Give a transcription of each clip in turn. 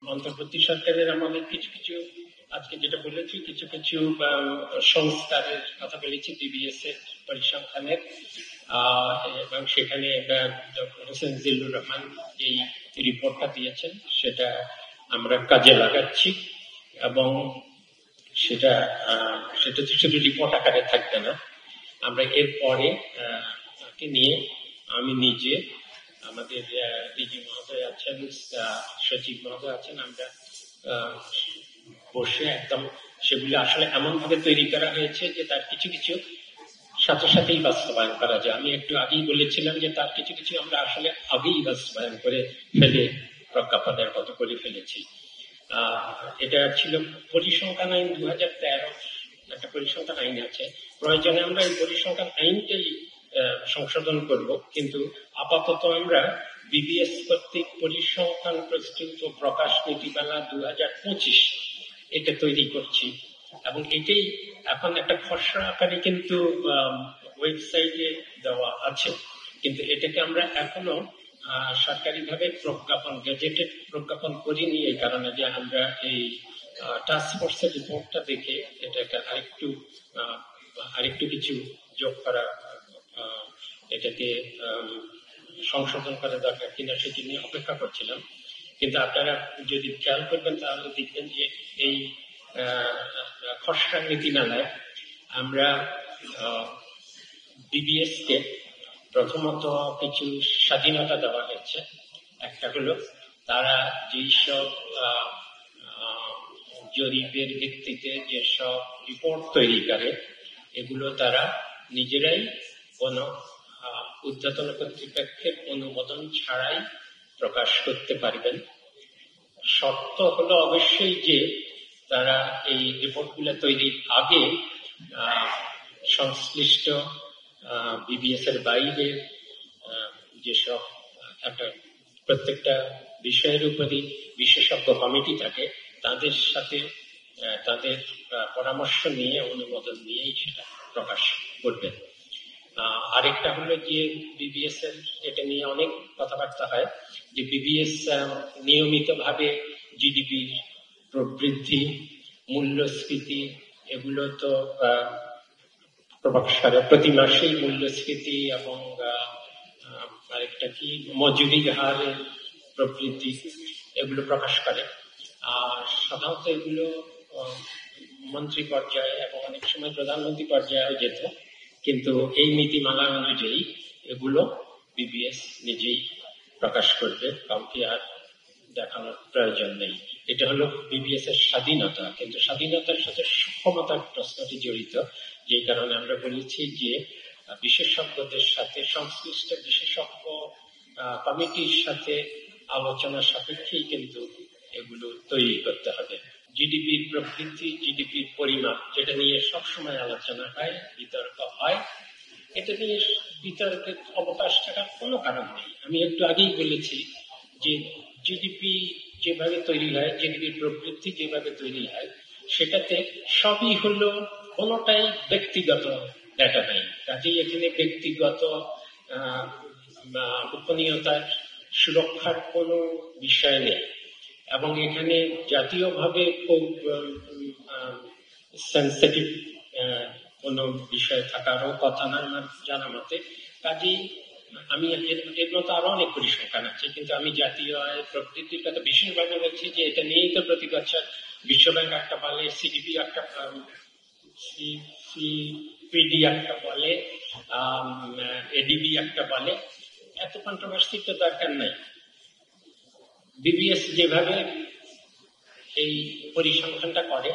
অন্তর্বর্তী সরকারের আমাদের কিছু কিছু আজকে যেটা বলেছি কিছু কিছু সংস্কারের কথা বলেছি বিবিএস এর পরিসংখ্যানের, এবং সেখানে ডক্টর হোসেন জিল্লুর রহমান এই রিপোর্টটা দিয়েছেন, সেটা আমরা কাজে লাগাচ্ছি এবং সেটা সেটা তো শুধু রিপোর্ট আকারে থাকবে না, আমরা এরপরে নিয়ে আমি নিজে, আমাদের ডিজি মহোদয় আছেন, সচিব মহোদয় আছেন, আমরা বসে একদম সেগুলো আসলে এমন ভাবে তৈরি করা হয়েছে যে তার কিছু কিছু সাথে সাথেই বাস্তবায়ন করা যায়। আমি একটু আগেই বলেছিলাম যে তার কিছু কিছু আমরা আসলে আগেই বাস্তবায়ন করে ফেলে প্রজ্ঞাপনের মতো করে ফেলেছি। এটা ছিল পরিসংখ্যান আইন 2013, একটা পরিসংখ্যান আইন আছে, প্রয়োজনে আমরা এই পরিসংখ্যান আইনটাই সংশোধন করব, কিন্তু আপাতত আমরা বিবিএস কর্তৃক পরিসংখ্যান প্রস্তুত ও প্রকাশ নীতিমালা 2025 এটা তৈরি করছি এবং এটাই এখন একটা খসড়া আকারে কিন্তু ওয়েবসাইটে দেওয়া আছে, কিন্তু এটাকে আমরা এখনো সরকারিভাবে প্রজ্ঞাপন, গেজেটেড প্রজ্ঞাপন করিনি, এই কারণে যে আমরা এই টাস্ক ফোর্সের রিপোর্টটা দেখে এটাকে আরেকটু কিছু যোগ করা, এটাকে সংশোধন করা দরকার কিনা সেটি নিয়ে অপেক্ষা করছিলাম। কিন্তু আপনারা যদি খেয়াল করবেন তাহলে দেখবেন যে এই খসড়া নীতিমালায় আমরা বিবিএস কে প্রথমত কিছু স্বাধীনতা দেওয়া হয়েছে। একটা হলো তারা যেসব জরিপের ভিত্তিতে যেসব রিপোর্ট তৈরি করে এগুলো তারা নিজেরাই কোনো ঊর্ধ্বতন কর্তৃপক্ষের অনুমোদন ছাড়াই প্রকাশ করতে পারবেন। শর্ত হলো অবশ্যই যে তারা এই রিপোর্টগুলো তৈরির আগে সংশ্লিষ্ট বিবিএস এর বাইরে যেসব একটা প্রত্যেকটা বিষয়ের উপরই বিশেষজ্ঞ কমিটি থাকে তাদের সাথে তাদের পরামর্শ নিয়ে অনুমোদন নিয়েই সেটা প্রকাশ করবেন। আরেকটা হলো যে বিবিএস এর এটা নিয়ে অনেক কথাবার্তা হয় যে বিবিএস নিয়মিত ভাবে জিডিপির প্রবৃদ্ধি, মূল্যস্ফীতি এগুলো তো প্রকাশ করে, প্রতি মাসেই মূল্যস্ফীতি এবং আরেকটা কি মজুরির হারের প্রবৃদ্ধি এগুলো প্রকাশ করে। আর সাধারণত এগুলো মন্ত্রী পর্যায়ে এবং অনেক সময় প্রধানমন্ত্রী পর্যায়েও যেত, কিন্তু এই নীতিমালা অনুযায়ী এগুলো বিবিএস নিজেই প্রকাশ করবে, কাউকে আর দেখানোর প্রয়োজন নেই। এটা হলো বিবিএস এর স্বাধীনতা, কিন্তু স্বাধীনতার সাথে সক্ষমতার প্রশ্নটি জড়িত, যে কারণে আমরা বলেছি যে বিশেষজ্ঞদের সাথে, সংশ্লিষ্ট বিশেষজ্ঞ কমিটির সাথে আলোচনা সাপেক্ষেই কিন্তু এগুলো তৈরি করতে হবে। জিডিপির প্রবৃদ্ধি, জিডিপির পরিমাপ, যেটা নিয়ে সবসময় আলোচনা হয়, বিতর্ক হয়, এটা নিয়ে বিতর্কের অবকাশ থাকার কোনো কারণ নেই। আমি একটু আগেই বলেছি যে জিডিপি যেভাবে তৈরি হয়, জিডিপির প্রবৃদ্ধি যেভাবে তৈরি হয়, সেটাতে সবই হলো, কোনোটাই ব্যক্তিগত ডাটা নেই, কাজেই এখানে ব্যক্তিগত গোপনীয়তার সুরক্ষার কোনো বিষয় নেই এবং এখানে জাতীয়ভাবে খুব সেন্সিটিভ কোনো বিষয় থাকারও কথা না আমার জানা মতে। কাজেই আমি এর মতো আরো অনেক পরিসংখ্যান আছে, কিন্তু আমি জাতীয় আয়ের প্রবৃদ্ধির কথা বিশেষভাবে বলছি যে এটা নিয়েই তো প্রতি বছর বিশ্বব্যাংক একটা বলে, সিডিপি একটা, সিপিডি একটা বলে, এডিবি একটা বলে। এত কন্ট্রোভার্সি তো দরকার নাই। বিবিএস যেভাবে এই পরিসংখ্যানটা করে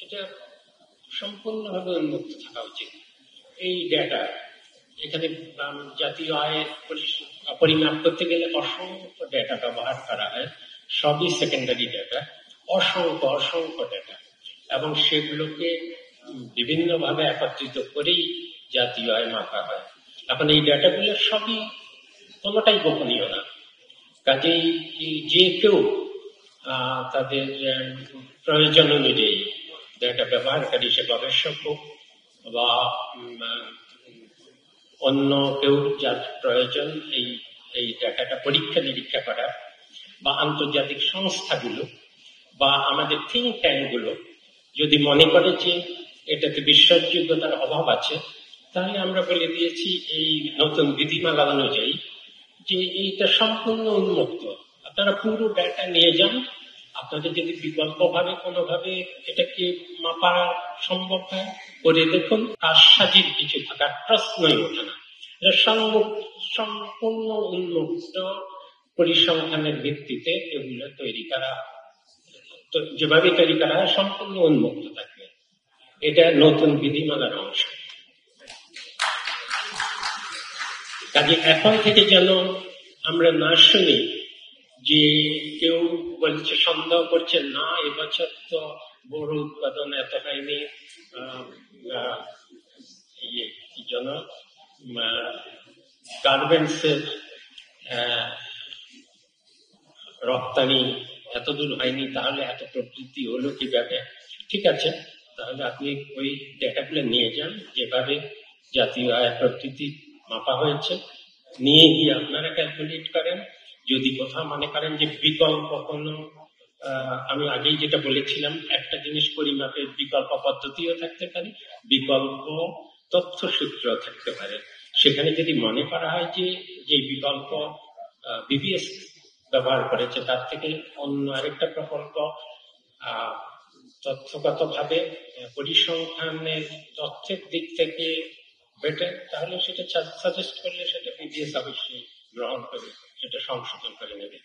এটা সম্পূর্ণভাবে উন্মুক্ত থাকা উচিত। এই ডেটা এখানে জাতীয় আয়ের পরিমাপ করতে গেলে অসংখ্য ডেটা ব্যবহার করা হয়, সবই সেকেন্ডারি ডেটা, অসংখ্য ডেটা, এবং সেগুলোকে বিভিন্নভাবে একত্রিত করেই জাতীয় আয় মাপা হয়। এখন এই ডেটাগুলো সবই কোনোটাই গোপনীয় না, কাজেই যে কেউ তাদের প্রয়োজন অনুযায়ী ডেটা ব্যবহারকারী, সে গবেষক হোক বা অন্য কেউ যার প্রয়োজন এই ডেটাটা পরীক্ষা নিরীক্ষা করা বা আন্তর্জাতিক সংস্থাগুলো বা আমাদের থিঙ্ক ট্যাঙ্কগুলো যদি মনে করে যে এটাতে বিশ্বাসযোগ্যতার অভাব আছে, তাহলে আমরা বলে দিয়েছি এই নতুন বিধিমালা অনুযায়ী যে এইটা সম্পূর্ণ উন্মুক্ত, আপনারা পুরো ডাটা নিয়ে যান। আপনাদের যদি বিকল্পভাবে কোনোভাবে এটাকে মাপা সম্ভব হয় করে দেখুন, কারসাজির কিছু থাকার প্রশ্নই ওঠে না। সম্পূর্ণ উন্মুক্ত পরিসংখ্যানের ভিত্তিতে এগুলো তৈরি করা, যেভাবে তৈরি করা হয় সম্পূর্ণ উন্মুক্ত থাকবে। এটা নতুন বিধিমালার অংশ। কাজে এখন থেকে যেন আমরা না শুনি যে কেউ বলছে, সন্দেহ করছে, না এবছর তো বড় উৎপাদন এত হয়নি, কি যেন গার্মেন্টসের রপ্তানি এত দূর হয়নি, তাহলে এত প্রবৃদ্ধি হলো কিভাবে? ঠিক আছে, তাহলে আপনি ওই ডেটাগুলো নিয়ে যান, যেভাবে জাতীয় আয়ের প্রবৃদ্ধি মাপা হয়েছে, নিয়ে গিয়ে আপনারা ক্যালকুলেট করেন। যদি কোথাও মনে করেন যে বিকল্প কোনো, আমি আগেই যেটা বলেছিলাম, একটা জিনিস পরিমাপের বিকল্প পদ্ধতিও থাকতে পারে, বিকল্প তথ্যসূত্র থাকতে পারে। সেখানে যদি মনে করা হয় যে বিকল্প বিবিএস ব্যবহার করেছে তার থেকে অন্য আরেকটা প্রকল্প তথ্যগতভাবে পরিসংখ্যানের তথ্যের দিক থেকে বেটার, তাহলে সেটা সাজেস্ট করলে সেটা বিবিএস অবশ্যই গ্রহণ করে, সেটা সংশোধন করে নেবে।